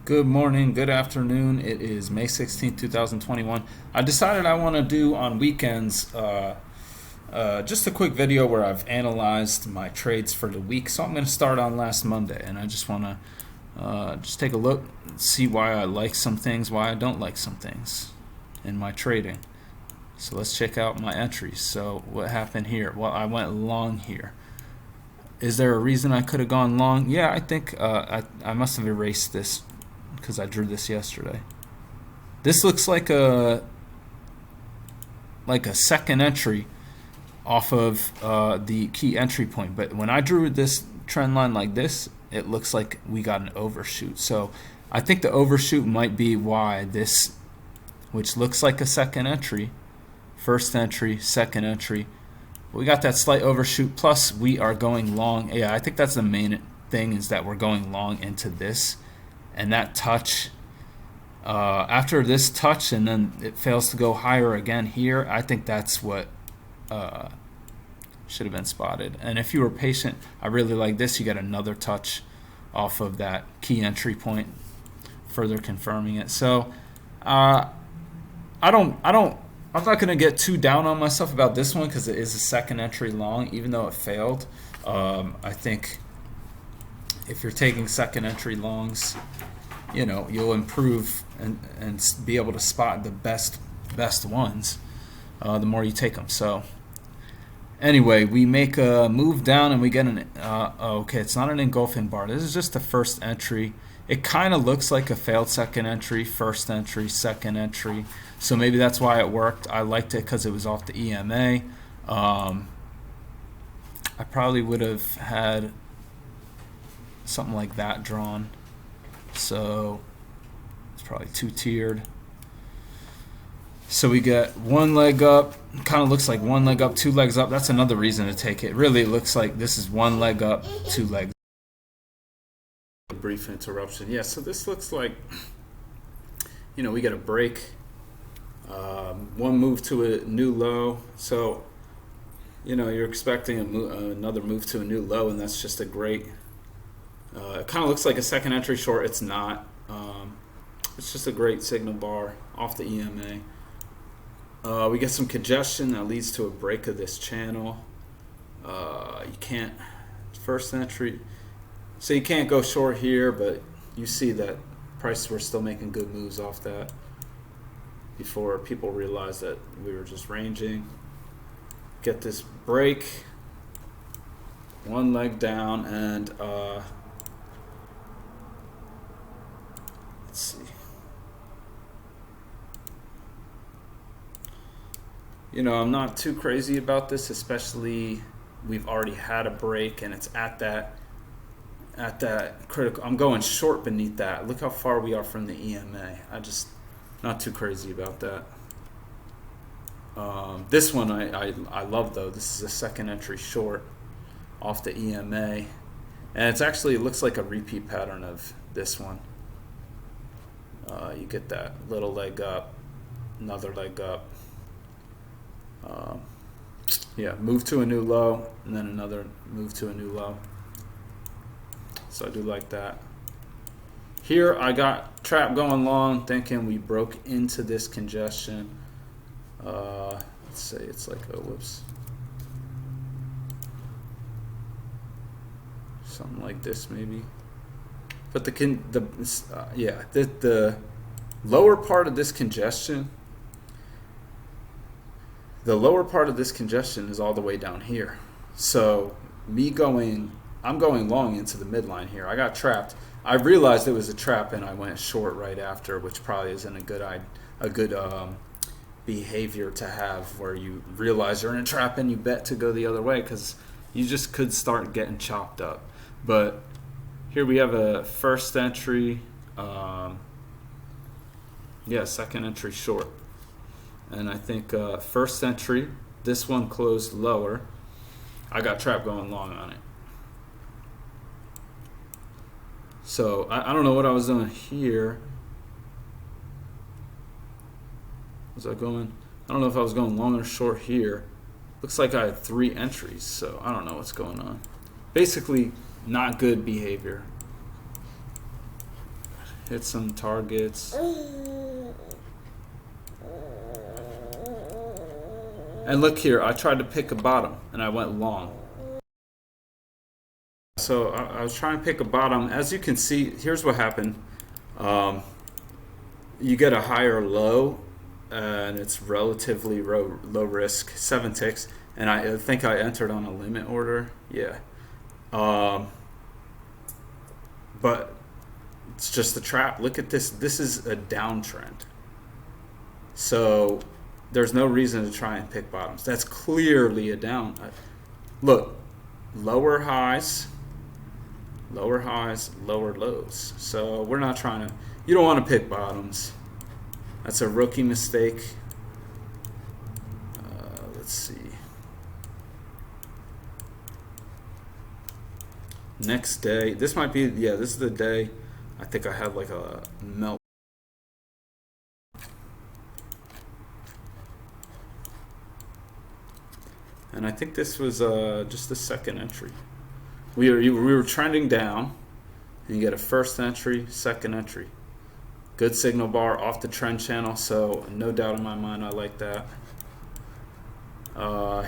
Good morning, good afternoon. It is May 16th, 2021. I decided I want to do on weekends just a quick video where I've analyzed my trades for the week. So I'm going to start on last Monday, and I just want to just take a look, see why I like some things, why I don't like some things in my trading. So let's check out my entries. So what happened here? Well, I went long here. Is there a reason I could have gone long? Yeah, I think I must have erased this because I drew this yesterday. This looks like a second entry off of the key entry point, but when I drew this trend line like this, it looks like we got an overshoot. So I think the overshoot might be why this, which looks like a second entry, first entry, second entry, we got that slight overshoot, plus we are going long. Yeah, I think that's the main thing, is that we're going long into this. And that touch, after this touch and then it fails to go higher again here, I think that's what should have been spotted. And if you were patient, I really like this. You get another touch off of that key entry point, further confirming it. So I'm not going to get too down on myself about this one because it is a second entry long, even though it failed. I think if you're taking second entry longs, you know, you'll improve and be able to spot the best ones the more you take them. So anyway, we make a move down and we get an okay, it's not an engulfing bar. This is just the first entry. It kind of looks like a failed second entry, first entry, second entry. So maybe that's why it worked. I liked it because it was off the EMA. I probably would have had something like that drawn. So it's probably two-tiered. So we get one leg up. Kind of looks like one leg up, two legs up. That's another reason to take it. Really, it looks like this is one leg up, two legs. A brief interruption. Yeah, so this looks like, you know, we get a break. One move to a new low. So, you know, you're expecting another move to a new low, and that's just a great... it kind of looks like a second entry short. It's not. It's just a great signal bar off the EMA. We get some congestion that leads to a break of this channel. You can't, first entry, so you can't go short here, but you see that prices were still making good moves off that before people realized that we were just ranging. Get this break, one leg down, and let's see. You know, I'm not too crazy about this, especially we've already had a break and it's at that critical. I'm going short beneath that. Look how far we are from the EMA. I just not too crazy about that. This one I love though. This is a second entry short off the EMA, and it's actually, it looks like a repeat pattern of this one. You get that little leg up, another leg up. Yeah, move to a new low, and then another move to a new low. So I do like that. Here I got trap going long, thinking we broke into this congestion. Let's say it's like a whoops, something like this maybe. But the lower part of this congestion, is all the way down here. So I'm going long into the midline here. I got trapped. I realized it was a trap and I went short right after, which probably isn't a good behavior to have, where you realize you're in a trap and you bet to go the other way, because you just could start getting chopped up. But here we have a first entry, second entry short. And I think first entry, this one closed lower. I got trap going long on it. So I don't know what I was doing here. I don't know if I was going long or short here. Looks like I had 3 entries, so I don't know what's going on. Basically, not good behavior. hit some targets. And look here, I tried to pick a bottom and I went long. So I was trying to pick a bottom. As you can see, here's what happened. You get a higher low, and it's relatively low risk, 7 ticks. And I think I entered on a limit order. Yeah. But it's just a trap. Look at this. This is a downtrend. So there's no reason to try and pick bottoms. That's clearly a down. Look, lower highs, lower lows. So we're not trying to, you don't want to pick bottoms. That's a rookie mistake. Let's see. Next day, this might be, yeah, this is the day I think I had like a melt. And I think this was just the second entry. We were trending down, and you get a first entry, second entry. Good signal bar off the trend channel, so no doubt in my mind I like that.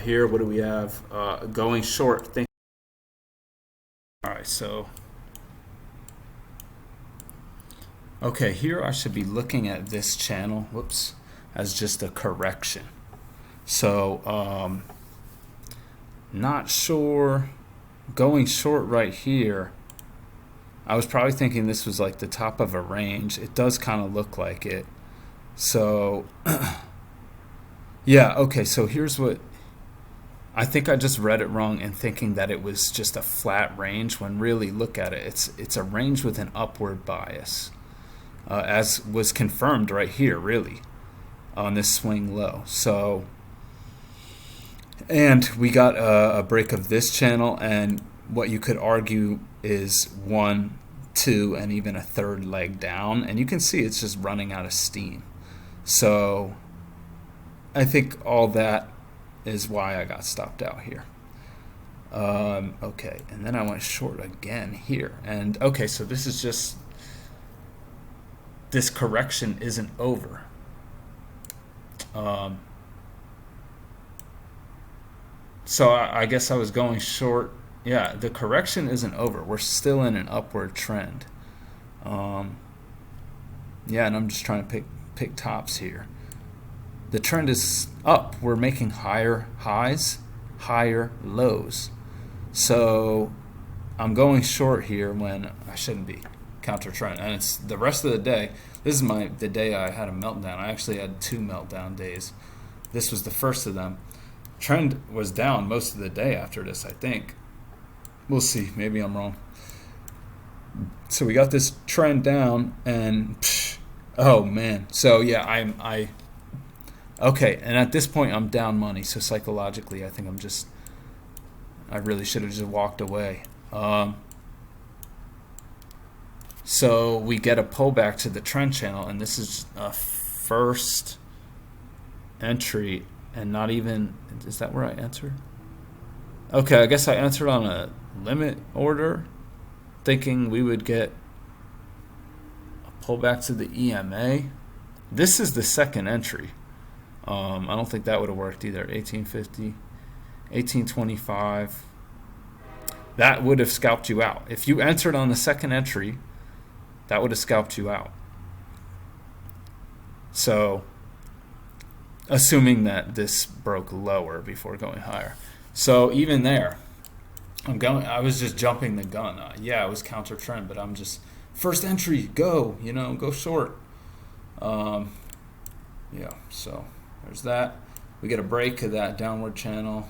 Here, what do we have? Going short. All right, so okay, here I should be looking at this channel, whoops, as just a correction. So not sure. Going short right here, I was probably thinking this was like the top of a range. It does kind of look like it. So yeah, okay, so here's what I think. I just read it wrong in thinking that it was just a flat range, when really, look at it, it's a range with an upward bias, as was confirmed right here, really, on this swing low. So, and we got a break of this channel, and what you could argue is 1, 2, and even a third leg down, and you can see it's just running out of steam. So I think all that is why I got stopped out here. Okay, and then I went short again here, and okay, so this is just, this correction isn't over. So I guess I was going short. Yeah, the correction isn't over. We're still in an upward trend. Yeah, and I'm just trying to pick tops here. The trend is up. We're making higher highs, higher lows. So I'm going short here when I shouldn't be, counter trend. And it's the rest of the day. This is the day I had a meltdown. I actually had 2 meltdown days. This was the first of them. Trend was down most of the day after this, I think. We'll see. Maybe I'm wrong. So we got this trend down, and oh man. So yeah, okay. And at this point, I'm down money. So psychologically, I think I really should have just walked away. So we get a pullback to the trend channel, and this is a first entry, and not even, is that where I entered? Okay, I guess I entered on a limit order, thinking we would get a pullback to the EMA. This is the second entry. I don't think that would have worked either. 1850, 1825. That would have scalped you out. If you entered on the second entry, that would have scalped you out. So, assuming that this broke lower before going higher. So even there, I was just jumping the gun. Yeah, it was counter trend, but I'm just, first entry, go, go short. Yeah, so there's that. We get a break of that downward channel.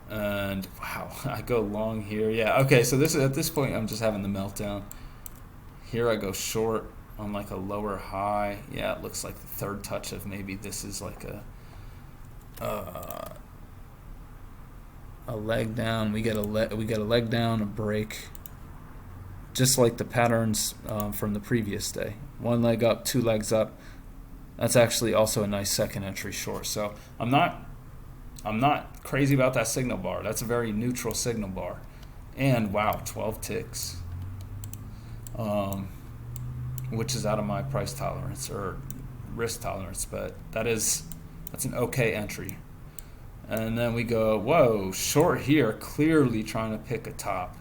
And wow, I go long here. Yeah, okay, so at this point, I'm just having the meltdown. Here I go short on like a lower high. Yeah, it looks like the third touch of maybe this is like a leg down. We get a leg down, a break, just like the patterns from the previous day. 1 leg up, 2 legs up. That's actually also a nice second entry short. So I'm not crazy about that signal bar. That's a very neutral signal bar. And wow, 12 ticks. which is out of my price tolerance or risk tolerance, but that's an okay entry. And then we go, whoa, short here, clearly trying to pick a top.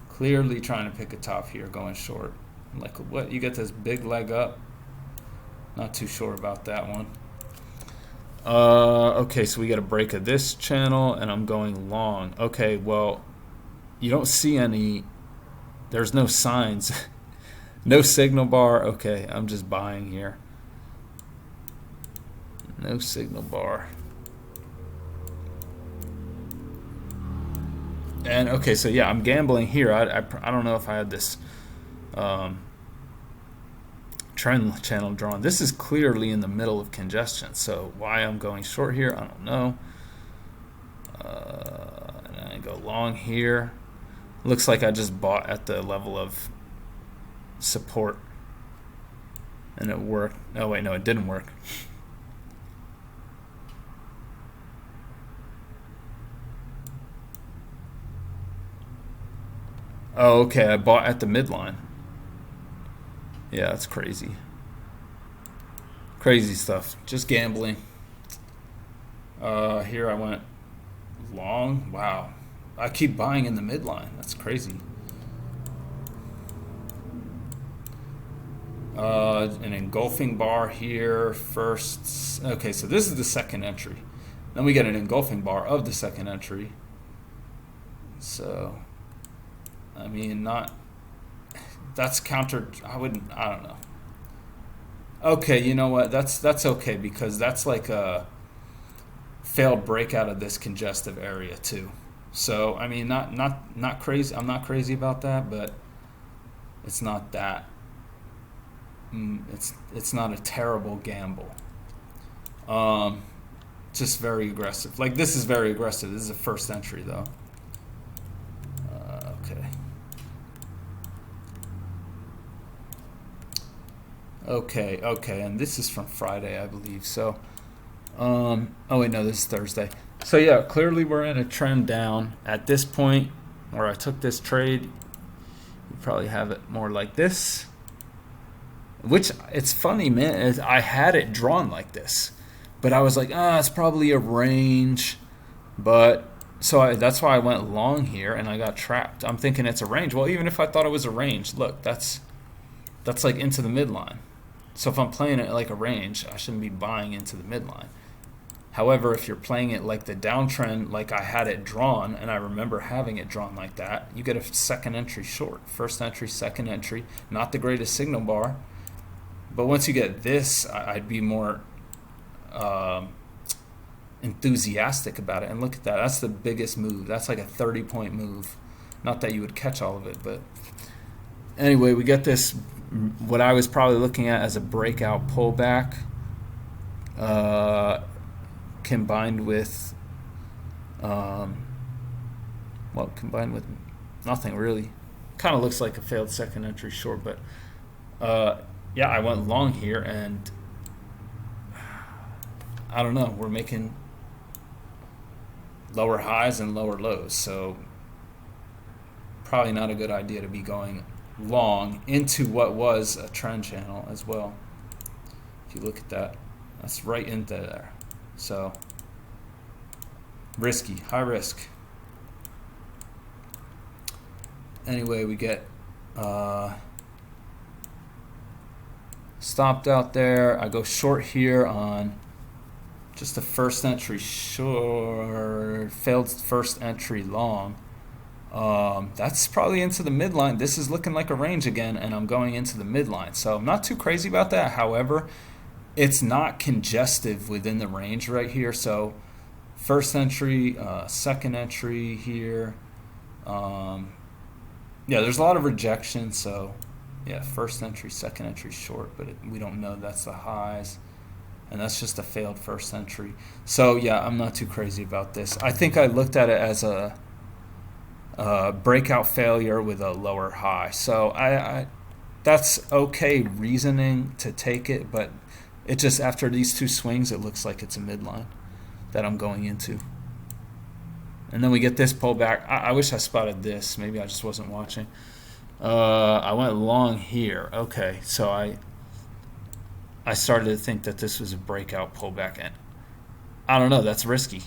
Clearly trying to pick a top here, going short. Like what? You get this big leg up. Not too sure about that one. Okay, so we got a break of this channel, and I'm going long. Okay, well, you don't see any. There's no signs. No signal bar. Okay, I'm just buying here. No signal bar. And okay, so yeah, I'm gambling here. I don't know if I had this trend channel drawn. This is clearly in the middle of congestion. So why I'm going short here, I don't know. And I go long here. Looks like I just bought at the level of support, and it worked. Oh wait, no, it didn't work. Oh, okay, I bought at the midline. Yeah, that's crazy. Crazy stuff. Just gambling. Here I went long. Wow. I keep buying in the midline. That's crazy. An engulfing bar here first. Okay, so this is the second entry. Then we get an engulfing bar of the second entry. So, I mean, that's counter. I don't know. Okay, you know what? That's okay, because that's like a failed breakout of this congestive area too. So I mean, not crazy. I'm not crazy about that, but it's not that. It's not a terrible gamble. Just very aggressive. Like this is very aggressive. This is a first entry though. Okay. Okay, and this is from Friday, I believe. So, oh wait, no, this is Thursday. So yeah, clearly we're in a trend down at this point where I took this trade. You probably have it more like this, which it's funny, man. I had it drawn like this, but I was like, it's probably a range, but so that's why I went long here and I got trapped. I'm thinking it's a range. Well, even if I thought it was a range, look, that's like into the midline. So if I'm playing it like a range, I shouldn't be buying into the midline. However, if you're playing it like the downtrend, like I had it drawn, and I remember having it drawn like that, you get a second entry short. First entry, second entry, not the greatest signal bar. But once you get this, I'd be more enthusiastic about it. And look at that. That's the biggest move. That's like a 30-point move. Not that you would catch all of it, but anyway, we get this, what I was probably looking at as a breakout pullback, combined with combined with nothing really. Kind of looks like a failed second entry short, but yeah, I went long here, and I don't know, we're making lower highs and lower lows, so probably not a good idea to be going long into what was a trend channel as well. If you look at that, that's right into there. So risky, high risk. Anyway, we get stopped out there. I go short here on just a first entry short, failed first entry long. That's probably into the midline. This is looking like a range again, and I'm going into the midline. So I'm not too crazy about that. However, it's not congestive within the range right here. So first entry, second entry here. Yeah, there's a lot of rejection. So yeah, first entry, second entry short, but we don't know that's the highs. And that's just a failed first entry. So yeah, I'm not too crazy about this. I think I looked at it as a breakout failure with a lower high. So I that's okay reasoning to take it, but it just, after these two swings, it looks like it's a midline that I'm going into. And then we get this pullback. I wish I spotted this. Maybe I just wasn't watching. I went long here. Okay, so I started to think that this was a breakout pullback, and I don't know. That's risky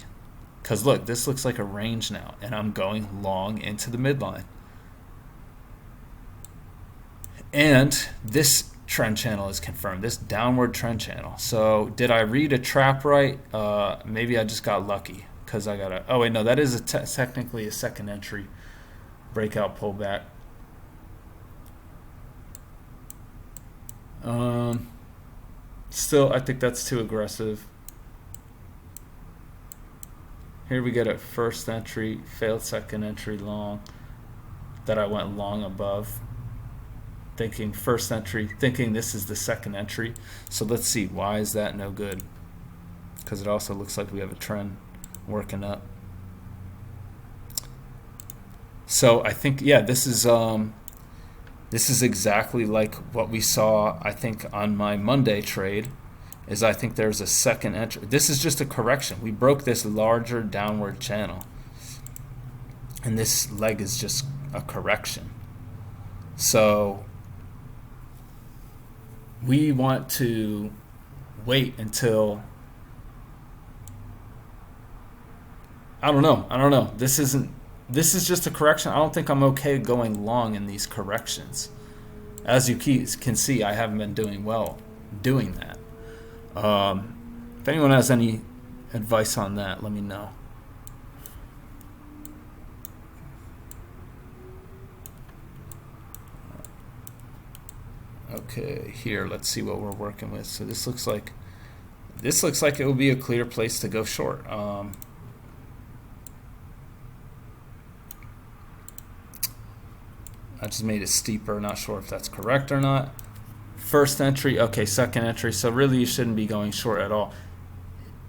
because look, this looks like a range now, and I'm going long into the midline. And this trend channel is confirmed, this downward trend channel. So did I read a trap right? Maybe I just got lucky because I got a, oh wait, no, that is technically a second entry breakout pullback. Still, I think that's too aggressive. Here we get a first entry, failed second entry long that I went long above. Thinking first entry, thinking this is the second entry. So let's see, why is that no good? Because it also looks like we have a trend working up. So I think, yeah, this is exactly like what we saw, I think, on my Monday trade. Is I think there's a second entry. This is just a correction. We broke this larger downward channel, and this leg is just a correction. So we want to wait until, I don't know. This is just a correction. I don't think I'm okay going long in these corrections. As you can see, I haven't been doing well doing that. If anyone has any advice on that, let me know. Okay, here, let's see what we're working with. So this looks like it will be a clear place to go short. I just made it steeper, not sure if that's correct or not. First entry, okay, second entry, so really you shouldn't be going short at all.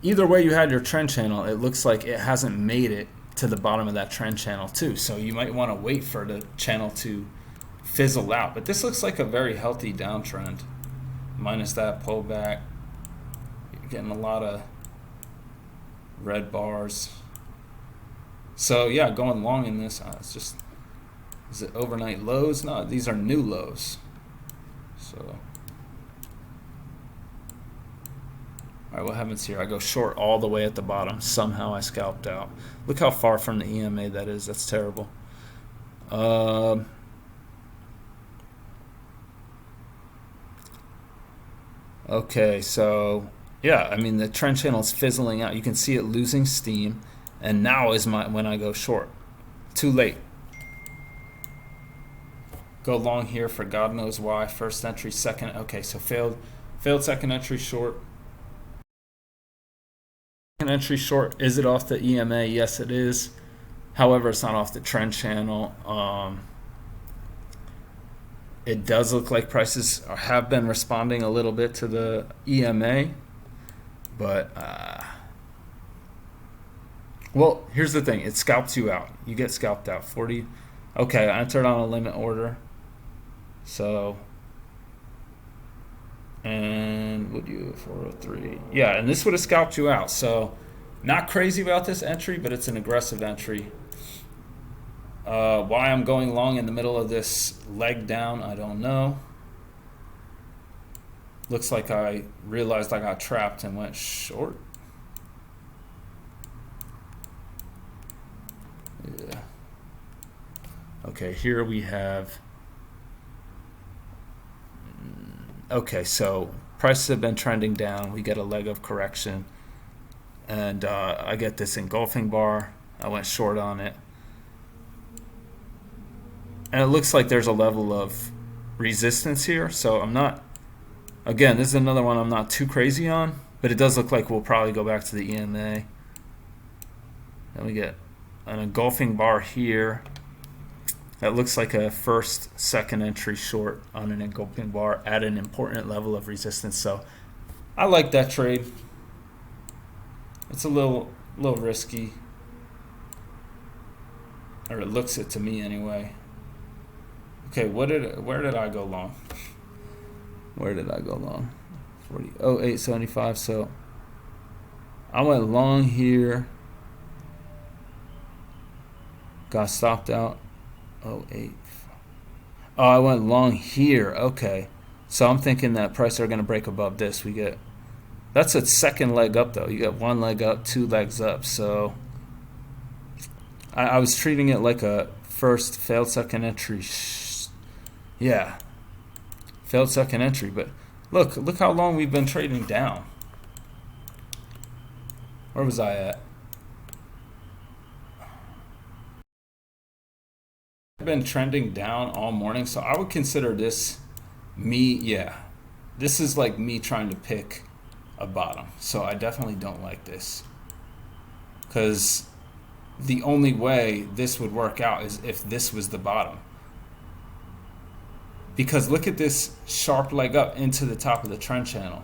Either way you had your trend channel, it looks like it hasn't made it to the bottom of that trend channel too, so you might want to wait for the channel to fizzle out. But this looks like a very healthy downtrend, minus that pullback. You're getting a lot of red bars. So yeah, going long in this, it's just, is it overnight lows? No, these are new lows. So, all right, what happens here? I go short all the way at the bottom. Somehow I scalped out. Look how far from the EMA that is. That's terrible. Okay, so yeah, I mean the trend channel is fizzling out. You can see it losing steam, and now is when I go short. Too late. Go long here for God knows why. First entry, second. Okay, so failed second entry short. Second entry short. Is it off the EMA? Yes, it is. However, it's not off the trend channel. It does look like prices have been responding a little bit to the EMA, but well, here's the thing: it scalps you out. You get scalped out. 40. Okay, I entered on a limit order. So, and would you 403? Yeah, and this would have scalped you out. So, not crazy about this entry, but it's an aggressive entry. Why I'm going long in the middle of this leg down, I don't know. Looks like I realized I got trapped and went short. Yeah. Okay, here we have. Okay, so prices have been trending down. We get a leg of correction, and I get this engulfing bar. I went short on it, and it looks like there's a level of resistance here. So I'm not. Again, this is another one I'm not too crazy on, but it does look like we'll probably go back to the EMA. Then we get an engulfing bar here. That looks like a second entry short on an engulfing bar at an important level of resistance. So I like that trade. It's a little risky, or it looks it to me anyway. Okay, where did I go long? Where did I go long? 875. So I went long here. Got stopped out. 08. Oh, I went long here. Okay. So I'm thinking that prices are going to break above this. We get that's a second leg up though. You got one leg up, two legs up. So I was treating it like a first failed second entry. Yeah, failed second entry. But look how long we've been trading down. Where was I at? I've been trending down all morning, so I would consider this me. Yeah, this is like me trying to pick a bottom. So I definitely don't like this because the only way this would work out is if this was the bottom. Because look at this sharp leg up into the top of the trend channel.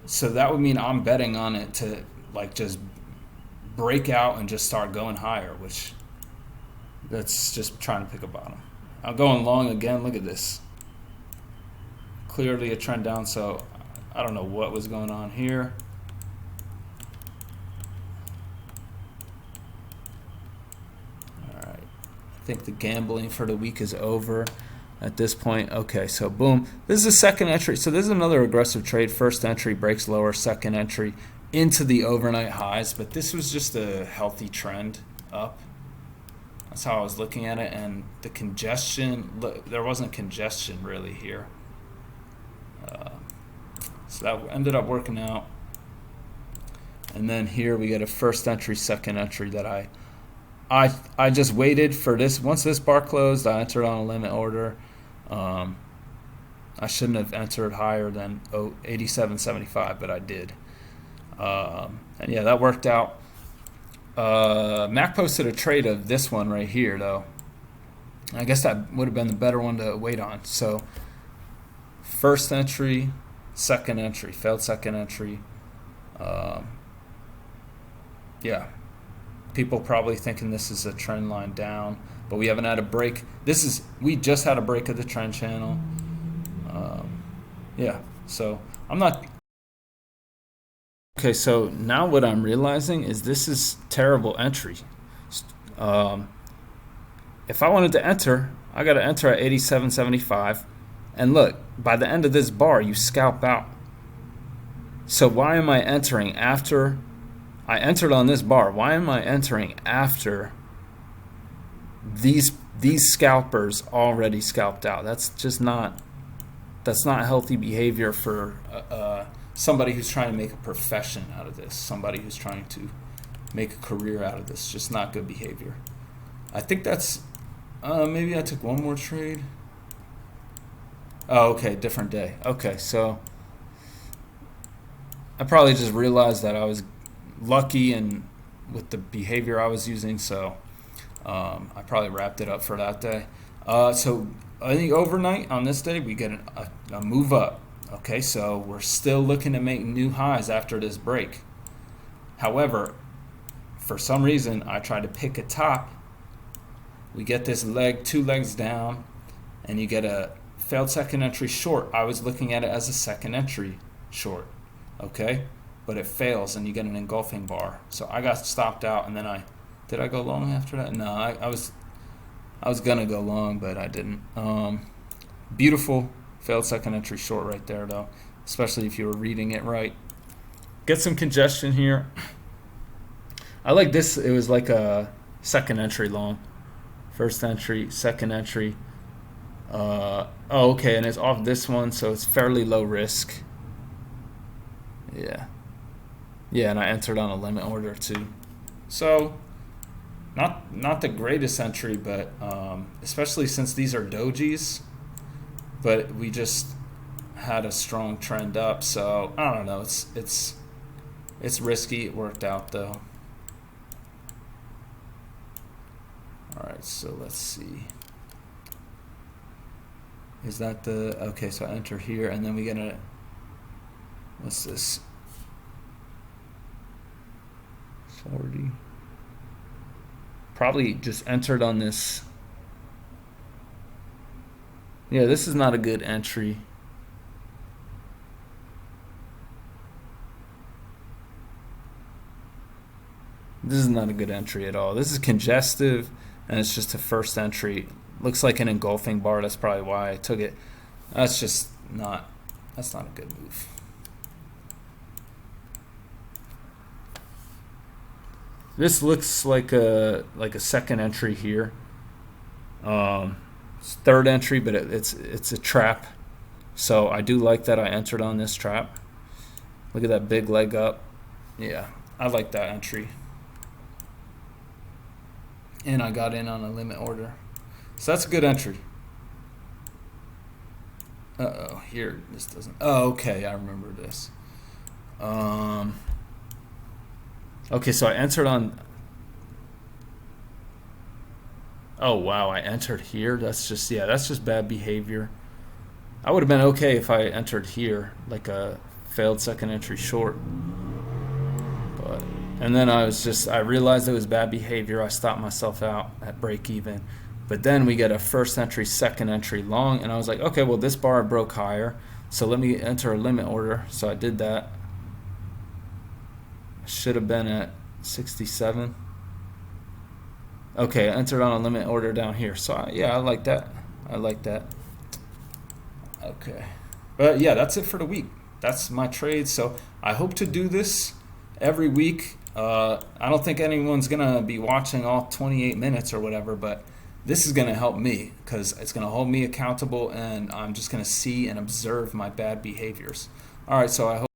So that would mean I'm betting on it to like just break out and just start going higher, which that's just trying to pick a bottom. I'm going long again. Look at this. Clearly a trend down, so I don't know what was going on here. All right. I think the gambling for the week is over at this point. Okay, so boom. This is a second entry. So this is another aggressive trade. First entry breaks lower, second entry into the overnight highs, but this was just a healthy trend up. That's how I was looking at it, and the congestion, there wasn't congestion really here. So that ended up working out. And then here we get a first entry, second entry that I just waited for this. Once this bar closed, I entered on a limit order. I shouldn't have entered higher than 87.75, but I did. And yeah, that worked out. Mac posted a trade of this one right here, though. I guess that would have been the better one to wait on. So first entry, second entry, failed second entry. Yeah, people probably thinking this is a trend line down, but we haven't had a break. We just had a break of the trend channel. Yeah, so I'm not. Okay, so now what I'm realizing is this is terrible entry. If I wanted to enter, I got to enter at 87.75. And look, by the end of this bar, you scalp out. So why am I entering after I entered on this bar? Why am I entering after these scalpers already scalped out? That's not healthy behavior for somebody who's trying to make a profession out of this, somebody who's trying to make a career out of this. Just not good behavior. I think that's maybe I took one more trade. Oh, okay, different day. Okay, so I probably just realized that I was lucky and with the behavior I was using, so I probably wrapped it up for that day. So I think overnight on this day we get a move up. Okay, so we're still looking to make new highs after this break. However, for some reason I tried to pick a top. We get this leg, two legs down, and you get a failed second entry short. I was looking at it as a second entry short, okay? But it fails and you get an engulfing bar. So I got stopped out, and then did I go long after that? No, I was gonna go long, but I didn't. Beautiful failed second entry short right there though, especially if you were reading it right. Get some congestion here. I like this. It was like a second entry long. First entry, second entry. Oh, okay, and it's off this one, so it's fairly low risk. Yeah, and I entered on a limit order too. So, not the greatest entry, but especially since these are dojis. But we just had a strong trend up, so I don't know. It's risky. It worked out though. All right, so let's see. Is that the okay? So I enter here, and then we get what's this? 40. Probably just entered on this. Yeah, this is not a good entry. This is not a good entry at all. This is congestive, and it's just a first entry. Looks like an engulfing bar. That's probably why I took it. That's not a good move. This looks like a second entry here. It's third entry, but it's a trap. So I do like that I entered on this trap. Look at that big leg up. Yeah, I like that entry. And I got in on a limit order. So that's a good entry. Uh-oh, here, this doesn't. Oh, okay, I remember this. Okay, so I entered on. Oh, wow, I entered here. That's just bad behavior. I would have been okay if I entered here, like a failed second entry short. But, and then I realized it was bad behavior. I stopped myself out at break even. But then we get a first entry, second entry long, and I was like, okay, well, this bar broke higher, so let me enter a limit order. So I did that. Should have been at 67. Okay, I entered on a limit order down here. So I like that. I like that. Okay. But yeah, that's it for the week. That's my trade. So I hope to do this every week. I don't think anyone's going to be watching all 28 minutes or whatever, but this is going to help me because it's going to hold me accountable, and I'm just going to see and observe my bad behaviors. All right, so I hope